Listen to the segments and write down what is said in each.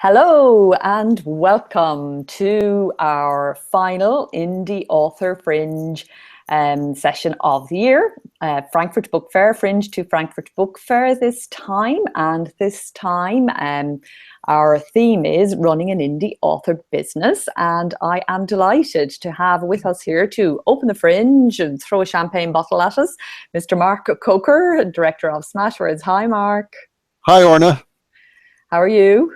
Hello and welcome to our final Indie Author Fringe session of the year. Frankfurt Book Fair, Fringe to Frankfurt Book Fair this time. And this time our theme is running an indie author business. And I am delighted to have with us here to open the Fringe and throw a champagne bottle at us, Mr. Mark Coker, Director of Smashwords. Hi, Mark. Hi, Orna. How are you?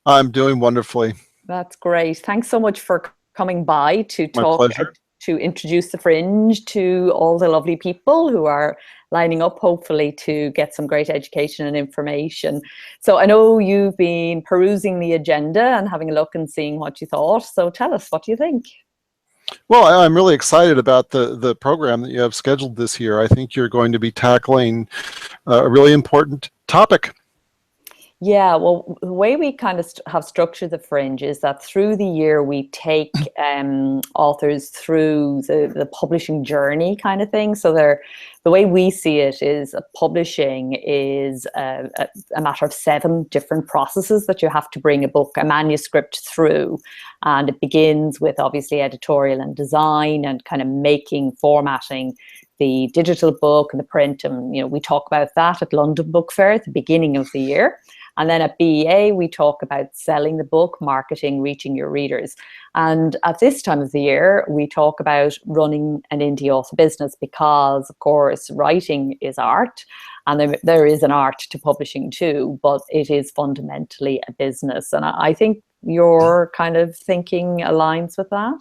I'm doing wonderfully. That's great. Thanks so much for coming by to talk, My pleasure. to introduce the Fringe to all the lovely people who are lining up, hopefully, to get some great education and information. So I know you've been perusing the agenda and having a look and seeing what you thought. So tell us, what do you think? Well, I'm really excited about the program that you have scheduled this year. I think you're going to be tackling a really important topic. Yeah, well, the way we kind of have structured the Fringe is that through the year we take authors through the publishing journey kind of thing. So the way we see it is publishing is a matter of 7 different processes that you have to bring a manuscript through. And it begins with obviously editorial and design and kind of formatting the digital book and the print. And, we talk about that at London Book Fair at the beginning of the year. And then at BEA, we talk about selling the book, marketing, reaching your readers. And at this time of the year, we talk about running an indie author business because, of course, writing is art. And there is an art to publishing too, but it is fundamentally a business. And I think your kind of thinking aligns with that.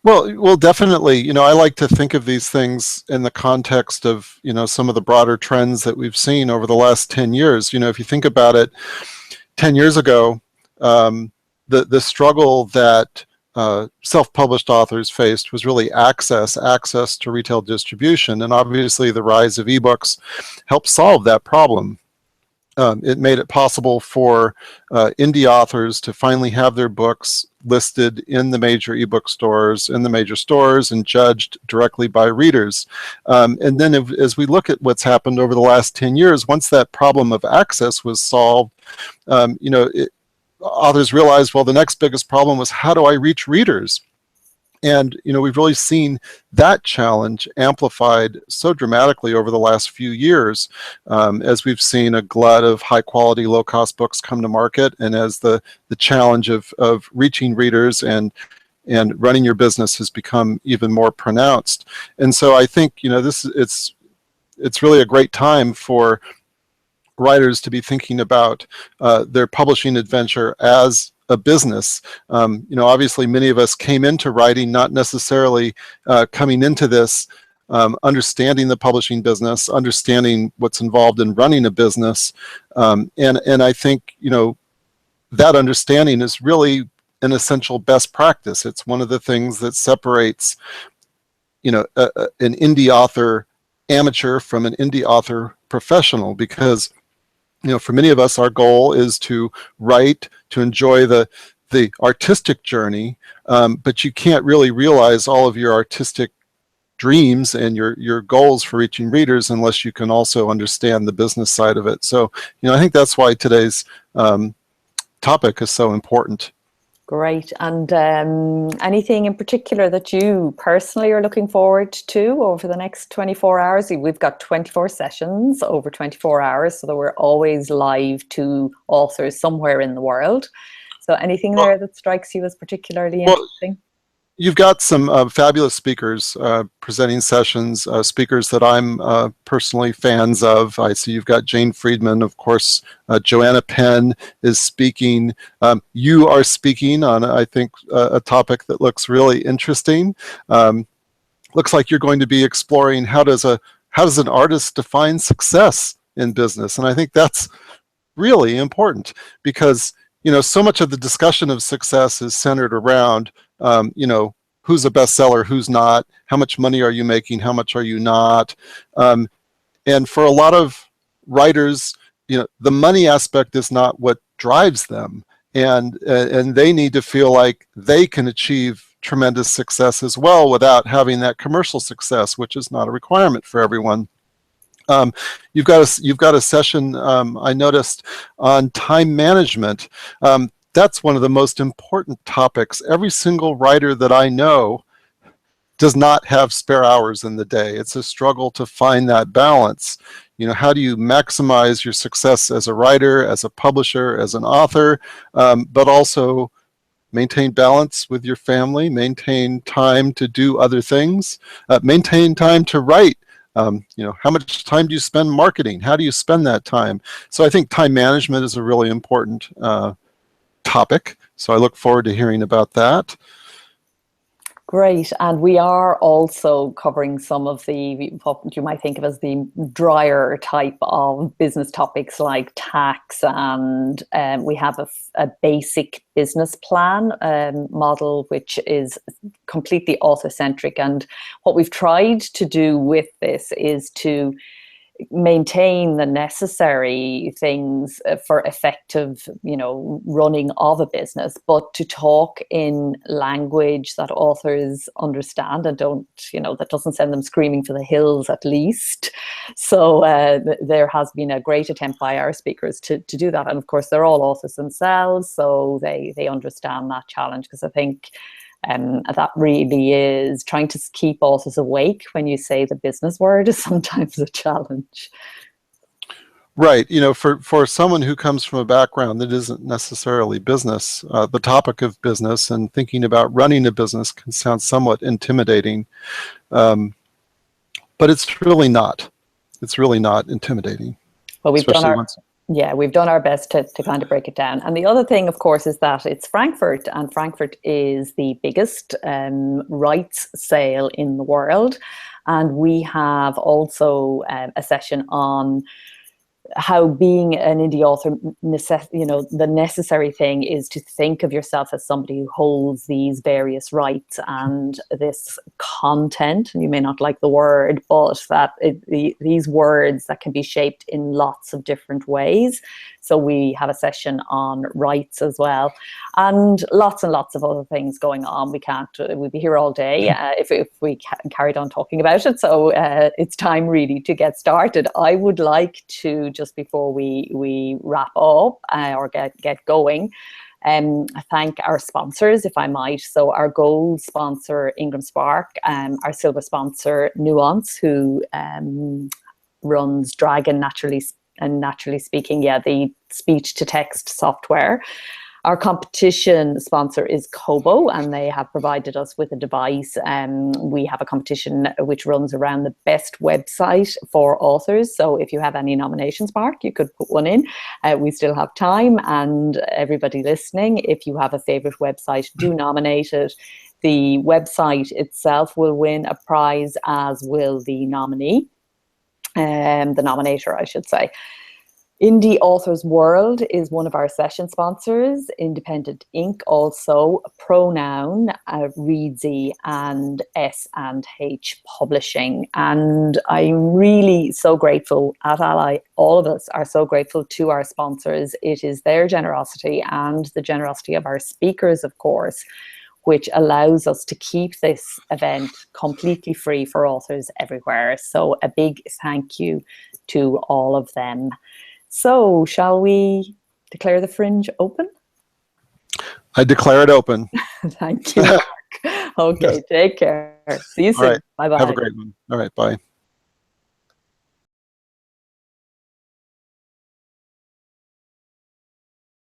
Well, definitely. I like to think of these things in the context of, some of the broader trends that we've seen over the last 10 years. If you think about it, 10 years ago, the struggle that self-published authors faced was really access to retail distribution. And obviously the rise of ebooks helped solve that problem. It made it possible for indie authors to finally have their books listed in the major ebook stores, in the major stores, and judged directly by readers. And then as we look at what's happened over the last 10 years, once that problem of access was solved, authors realized, well, the next biggest problem was, how do I reach readers? And, we've really seen that challenge amplified so dramatically over the last few years, as we've seen a glut of high quality, low cost books come to market, and as the challenge of reaching readers and running your business has become even more pronounced. And so I think, it's really a great time for writers to be thinking about their publishing adventure as a business. Obviously many of us came into writing not necessarily coming into this understanding the publishing business, understanding what's involved in running a business, and I think that understanding is really an essential best practice. It's one of the things that separates an indie author amateur from an indie author professional, because for many of us, our goal is to write, to enjoy the artistic journey, but you can't really realize all of your artistic dreams and your goals for reaching readers unless you can also understand the business side of it. So, I think that's why today's topic is so important. Great. And anything in particular that you personally are looking forward to over the next 24 hours? We've got 24 sessions over 24 hours, so that we're always live to authors somewhere in the world. So anything there that strikes you as particularly interesting? You've got some fabulous speakers presenting sessions, speakers that I'm personally fans of. I see you've got Jane Friedman, of course, Joanna Penn is speaking. You are speaking on, I think, a topic that looks really interesting. Looks like you're going to be exploring how does an artist define success in business? And I think that's really important because, so much of the discussion of success is centered around who's a bestseller, who's not, how much money are you making, how much are you not? And for a lot of writers, the money aspect is not what drives them. And they need to feel like they can achieve tremendous success as well without having that commercial success, which is not a requirement for everyone. You've got a session I noticed on time management. that's one of the most important topics. Every single writer that I know does not have spare hours in the day. It's a struggle to find that balance. How do you maximize your success as a writer, as a publisher, as an author, but also maintain balance with your family, maintain time to do other things, maintain time to write. How much time do you spend marketing? How do you spend that time? So I think time management is a really important topic. So I look forward to hearing about that. Great. And we are also covering some of what you might think of as the drier type of business topics like tax, and we have a basic business plan model, which is completely author-centric. And what we've tried to do with this is to maintain the necessary things for effective, running of a business, but to talk in language that authors understand and that doesn't send them screaming for the hills, at least. So there has been a great attempt by our speakers to do that. And of course, they're all authors themselves, so they understand that challenge, because I think that really is trying to keep authors awake when you say the business word is sometimes a challenge. Right. For someone who comes from a background that isn't necessarily business, the topic of business and thinking about running a business can sound somewhat intimidating. But it's really not. It's really not intimidating. Well, we've done our best to kind of break it down. And the other thing, of course, is that it's Frankfurt, and Frankfurt is the biggest rights sale in the world. And we have also a session on how being an indie author, the necessary thing is to think of yourself as somebody who holds these various rights and this content, and you may not like the word, but that these words that can be shaped in lots of different ways. So we have a session on rights as well, and lots of other things going on. We'd be here all day if we carried on talking about it. So it's time really to get started. I would like to, just before we wrap up or get going, thank our sponsors, if I might. So our gold sponsor, Ingram Spark, our silver sponsor, Nuance, who runs Dragon Naturally Speaking, the speech-to-text software. Our competition sponsor is Kobo, and they have provided us with a device. We have a competition which runs around the best website for authors. So if you have any nominations, Mark, you could put one in. We still have time. And everybody listening, if you have a favorite website, do nominate it. The website itself will win a prize, as will the nominee. The nominator, I should say. Indie Authors World is one of our session sponsors. Independent Inc. also, Pronoun, Readsy, and S&H Publishing. And I'm really so grateful at Ally. All of us are so grateful to our sponsors. It is their generosity and the generosity of our speakers, of course, which allows us to keep this event completely free for authors everywhere. So a big thank you to all of them. So shall we declare the Fringe open? I declare it open. Thank you, Mark. Okay, take care. See you soon. All right. Bye-bye. Have a great one. All right, bye.